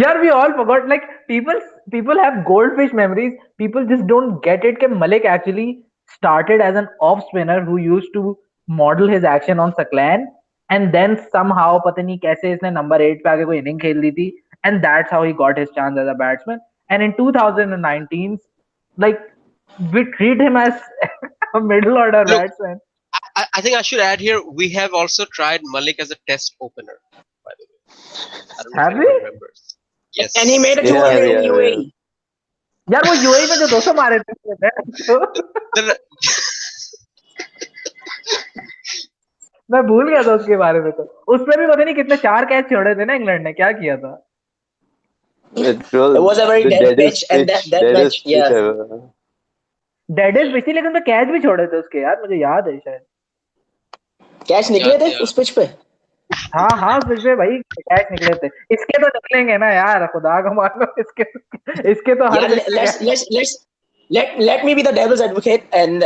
Yeah, we all forgot. Like people have goldfish memories. People just don't get it. That Malik actually started as an off spinner who used to model his action on Saklan, and then somehow, पता नहीं कैसे इसने number 8 पे आके कोई inning खेल दी थी, and that's how he got his chance as a batsman. And in 2019, like we treat him as a middle order Look, batsman. I think I should add here, we have also tried Malik as a test opener, by the way. I don't know if Have we? anyone remembers. And he made Yes. a Yeah, 200 in yeah, yeah. UAE. यार वो UAE में जो 200 मारे थे उसने, तो The- मैं भूल गया था उसके बारे में। तो उसमें भी पता नहीं कितने 4 कैच छोड़े थे ना इंग्लैंड ने, क्या किया था? It It was was a very the dead pitch, and that match, deadest pitch yeah. ever. डेडेस पिछली, लेकिन तो कैच भी छोड़े थे उसके यार, मुझे याद है शायद। कैच yeah, निकले थे yeah. उस पिच पे। हाँ हाँ, उस पिच पे भाई कैच निकले थे। इसके तो निकलेंगे ना यार, खुदा का मान लो, इसके तो हर Yeah, पिच पे catch. let me be the devil's advocate, and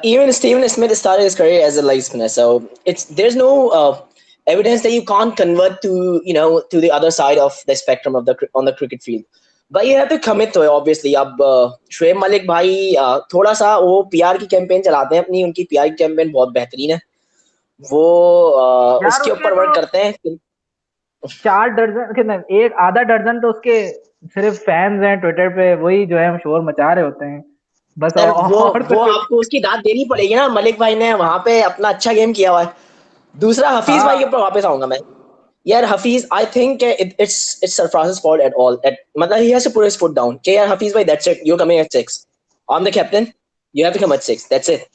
even Steven Smith started his career as a leg spinner, so there's no evidence that you can't convert to to the other side of the spectrum of on the cricket field, but you have to commit to it obviously. अब शोएब मलिक भाई थोड़ा सा वो PR की campaign चलाते हैं अपनी, उनकी पीआर की कैंपेन बहुत बेहतरीन है, वो यार उसके उसके ऊपर वर्क तो करते हैं। 4 दर्जन, कितने, एक आधा दर्जन तो उसके सिर्फ फैंस हैं ट्विटर पे, वही जो है शोर मचा रहे होते हैं। बस यार और वो कुछ। आपको उसकी दाद देनी पड़ेगी ना, मलिक भाई ने वहां पे अपना अच्छा गेम किया हुआ है। दूसरा हफीज भाई हाँ के ऊपर वापस आऊंगा मैं। यार Hafeez, I think it's Sarfaraz's fault at all at, मतलब he has to put his foot down कि यार हफीज भाई, that's it, you're coming at 6, I'm the captain, you have to come at 6, that's it।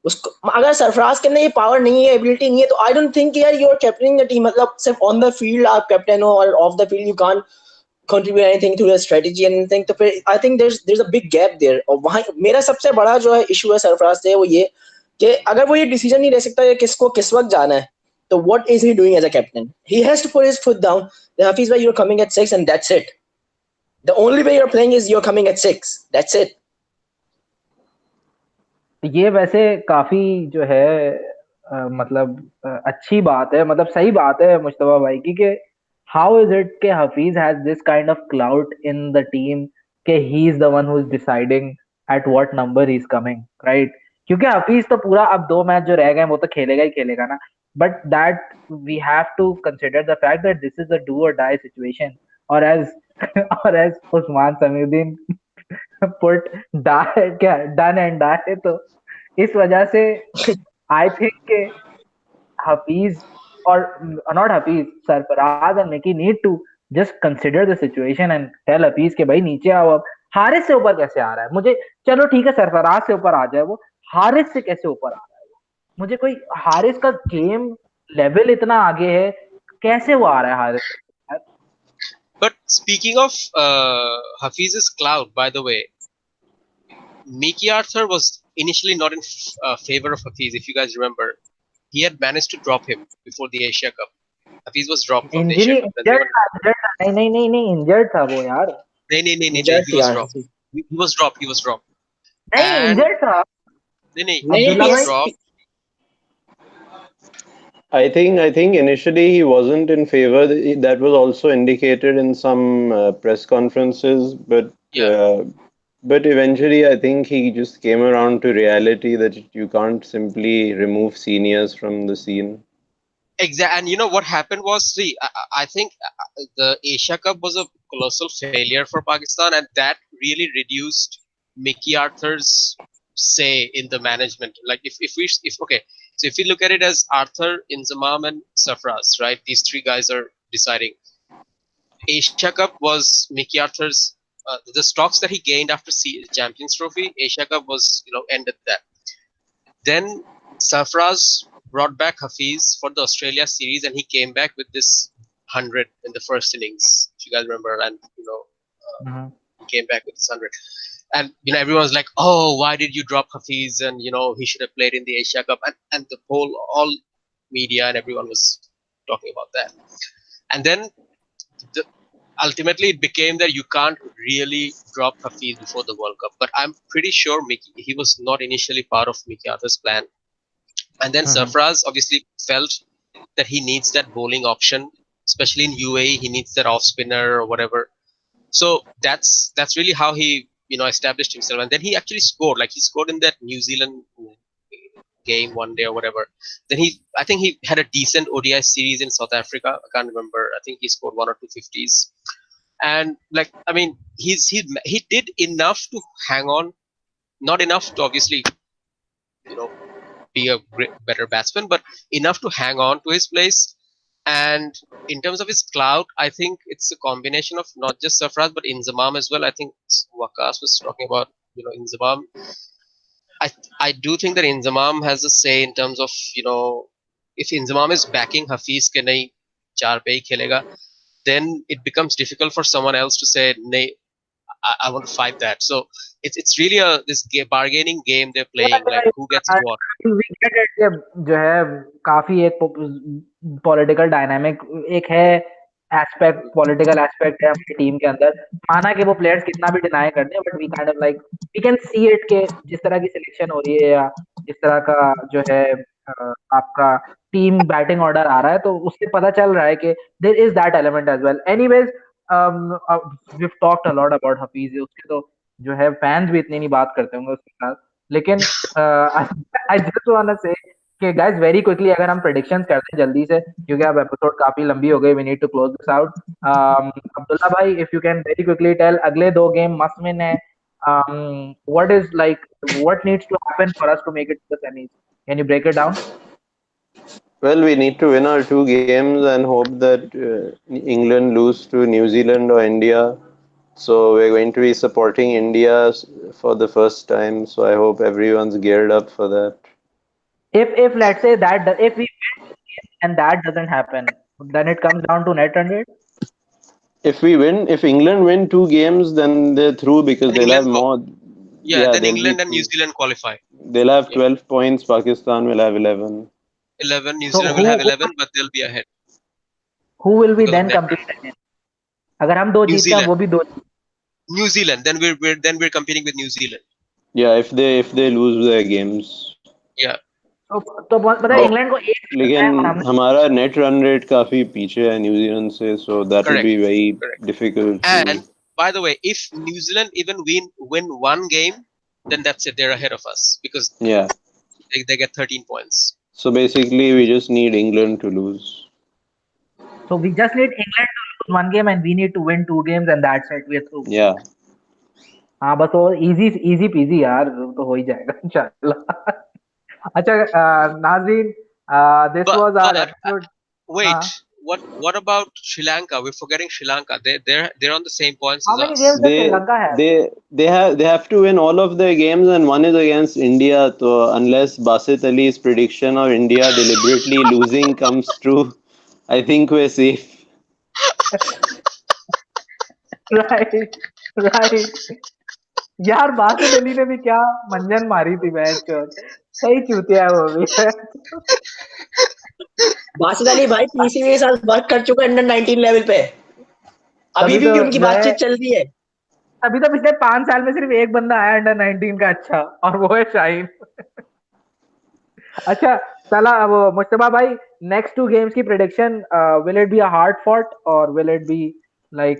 उसको अगर सरफराज के अंदर ये पावर नहीं है, एबिलिटी नहीं है, तो आई डोंट थिंक यार you are captaining the team. मतलब सिर्फ ऑन द फील्ड आप कैप्टन हो और off the field you can't contribute anything to the strategy and anything, तो फिर I think there's a big gap there। और वहाँ मेरा सबसे बड़ा जो है इशू है सरफराज से, वो ये कि अगर वो ये डिसीजन नहीं ले सकता है किसको किस वक्त जाना है, तो what is he doing as a captain? He has to put his foot down। The Hafiz bhai, you're coming at 6 and that's it। The only way you're playing is you're coming at 6, that's it। ये वैसे काफी जो है मतलब अच्छी बात है, मतलब सही बात है मुश्तबा भाई की, कि हाउ इज इट के Hafeez has this kind of cloud in the team, कि he is the one who is deciding at what number he is coming, right? क्योंकि हफीज तो पूरा, अब 2 मैच जो रह गए वो तो खेलेगा ही खेलेगा ना, but that we have to consider the fact that this is a do or die situation. और एज और as Usman Samiuddin put die, क्या डन एंड डाई, तो इस वजह से आई थिंक हफीज और not Hafeez, Sarfaraz and Mickey need to just consider the situation and tell Hafeez के भाई नीचे आओ। अब हारिस से ऊपर कैसे आ रहा है मुझे, चलो ठीक है सरफराज से ऊपर आ जाए वो, हारिस से कैसे ऊपर आ रहा है वो? मुझे कोई, हारिस का गेम लेवल इतना आगे है, कैसे वो आ रहा है हारिस से? But speaking of Hafiz's cloud, by the way, Mickey Arthur was initially not in favor of Hafiz. If you guys remember, he had managed to drop him before the Asia Cup. Hafiz was dropped from the injury, Asia Cup. Then they injured were था, injured था, नहीं नहीं नहीं नहीं, injured था वो यार। no, injured he थी was यार dropped. He was dropped. He was dropped. नहीं And इंजर्ड था no, नहीं he अब्दुल्ला was भाई। dropped. I think initially he wasn't in favor. That was also indicated in some press conferences, Yeah, but eventually I think he just came around to reality that you can't simply remove seniors from the scene. exactly. And you know what happened was, see, I think the Asia Cup was a colossal failure for Pakistan, and that really reduced Mickey Arthur's say in the management. Like if okay, so if we look at it as Arthur, Inzamam, and Safraz, right? These three guys are deciding. Asia Cup was Mickey Arthur's. The stocks that he gained after Champions Trophy, Asia Cup was ended that. Then Safraz brought back Hafiz for the Australia series, and he came back with this 100 in the first innings. If you guys remember, and he came back with this 100. And everyone's like, "Oh, why did you drop Hafiz?" And he should have played in the Asia Cup. And the whole all media and everyone was talking about that. And then the, ultimately it became that you can't really drop Hafiz before the World Cup. But I'm pretty sure he was not initially part of Mickey Arthur's plan. And then Sarfraz obviously felt that he needs that bowling option, especially in UAE. He needs that off spinner or whatever. So that's really how he established himself. And then he actually scored. Like he scored in that New Zealand game one day or whatever. Then I think he had a decent ODI series in South Africa. I can't remember. I think he scored 1 or 2 50s. And like I mean, he did enough to hang on, not enough to obviously be a better batsman, but enough to hang on to his place. And in terms of his clout, I think it's a combination of not just Sarfraz but Inzamam as well. I think Waqas was talking about Inzamam. I do think that Inzamam has a say in terms of if Inzamam is backing Hafiz ke nahi char pe hi khelega, then it becomes difficult for someone else to say nahi, I want to fight that. So it's really this bargaining game they're playing, like who gets what. We get it कि जो है काफी एक political dynamic एक है, aspect, political aspect है हमारी team के अंदर। माना कि वो प्लेयर्स कितना भी डिनाई कर दें, but we kind of like we can see it के जिस तरह की सिलेक्शन हो रही है या जिस तरह का जो है आपका टीम बैटिंग ऑर्डर आ रहा है, तो उससे पता चल रहा है कि there is that element as well. Anyways, we have talked a lot about Hafeez, उसके तो जो है फैंस भी इतनी नहीं बात करते होंगे उसके साथ, लेकिन आई जस्ट वांट टू से कि गाइस वेरी क्विकली अगर हम प्रेडिक्शंस करते हैं जल्दी से, क्योंकि अब एपिसोड काफी लंबी हो गई, we need to close this out. Abdullah भाई, if you can very quickly tell, अगले 2 गेम मस्ट विन है, What is like what needs to happen for us to make it to the semis? Can you break it down? Well, we need to win our two games and hope that England lose to New Zealand or India. So we're going to be supporting India for the first time. So I hope everyone's geared up for that. If let's say that if we win and that doesn't happen, then it comes down to net run rate. If England win two games, then they're through because And they'll have England go. more. Yeah, Yeah, then they'll be England and New through. Zealand qualify. They'll have Yeah, 12 points. Pakistan will have 11. 11. New So Zealand will have 11, but they'll be ahead who will we because of then net compete run. against? अगर हम दो New जीतते हैं Zealand. वो भी दो. New Zealand. Then we're competing with New Zealand. Yeah, if they lose their games. Yeah. तो तो पता है But इंग्लैंड को एक करना है और लेकिन हमने हमारा नेट रन रेट काफी पीछे है न्यूजीलैंड से so that will Correct. be very Correct. difficult to. And by the way, if New Zealand even win one game, then that's it. They're ahead of us because Yeah, they get 13 points. so basically we just need England to lose. so we just need England to lose one game and we need to win two games and that's it, we're through. Yeah, हाँ बस वो easy PG यार, वो तो हो ही जाएगा इंशाल्लाह. अच्छा नाज़रीन, this But was our but episode. wait, हाँ. what about Sri Lanka? We're forgetting Sri Lanka. They're on the same points How as many games us. does Sri they Lanka have? they have to win all of their games and one is against India. So unless Basit Ali's prediction of India deliberately losing comes true, I think we're safe. Right, right. यार बासित अली ने भी क्या मंजन मारी थी match चोर. सही चूतिया है वो भी. बासित अली भाई पीसीबी के साथ वर्क कर चुका है अंडर 19 लेवल पे. अभी तभी भी तो उनकी जो है, बातचीत चल रही है. अभी तो पिछले 5 साल में सिर्फ एक बंदा आया अंडर 19 का अच्छा, और वो है शाहीन. अच्छा चला अब मुश्तबा भाई, नेक्स्ट टू गेम्स की prediction, will it be a hard fought और विल इट बी लाइक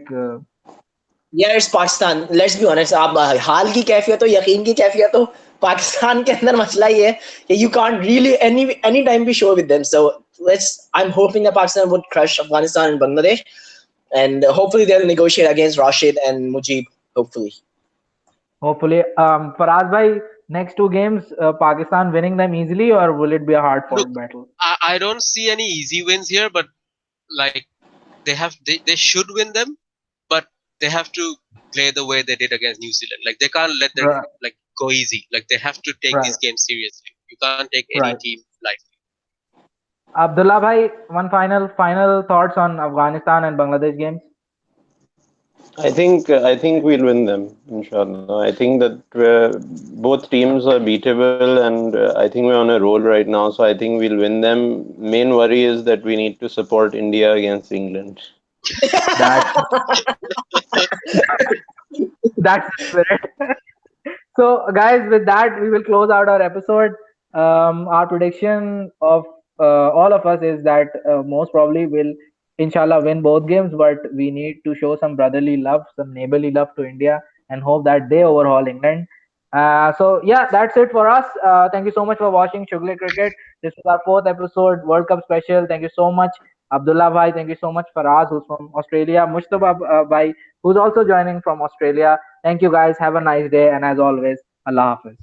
यार it's Pakistan, let's be honest. आप हाल की कैफियत हो, यकीन की कैफियत हो, पाकिस्तान के अंदर मसला ये है कि you can't really any time be sure with them. So let's, I am hoping that Pakistan would crush Afghanistan and Bangladesh and hopefully they'll negotiate against Rashid and Mujib, hopefully. Hopefully. Faraz भाई, next two games Pakistan winning them easily और will it be a hard Look, fought battle? I don't see any easy wins here, but like they should win them, but they have to play the way they did against New Zealand. Like they can't let them Right, like go easy. Like they have to take right, these games seriously. You can't take any right. team lightly. Abdullah bhai, one final thoughts on Afghanistan and Bangladesh games. I think we'll win them, inshallah. I think that both teams are beatable, and I think we're on a roll right now. So I think we'll win them. Main worry is that we need to support India against England. That's that's the spirit. So, guys, with that, we will close out our episode. Our prediction of all of us is that most probably will, inshallah, win both games, but we need to show some brotherly love, some neighborly love to India, and hope that they overhaul England. So, yeah, that's it for us. Thank you so much for watching Shughal-e-Cricket. This is our fourth episode, World Cup special. Thank you so much, Abdullah Bhai. Thank you so much, Faraz, who's from Australia, Mushtaba Bhai, who's also joining from Australia. Thank you guys. Have a nice day. And as always, Allah Hafiz.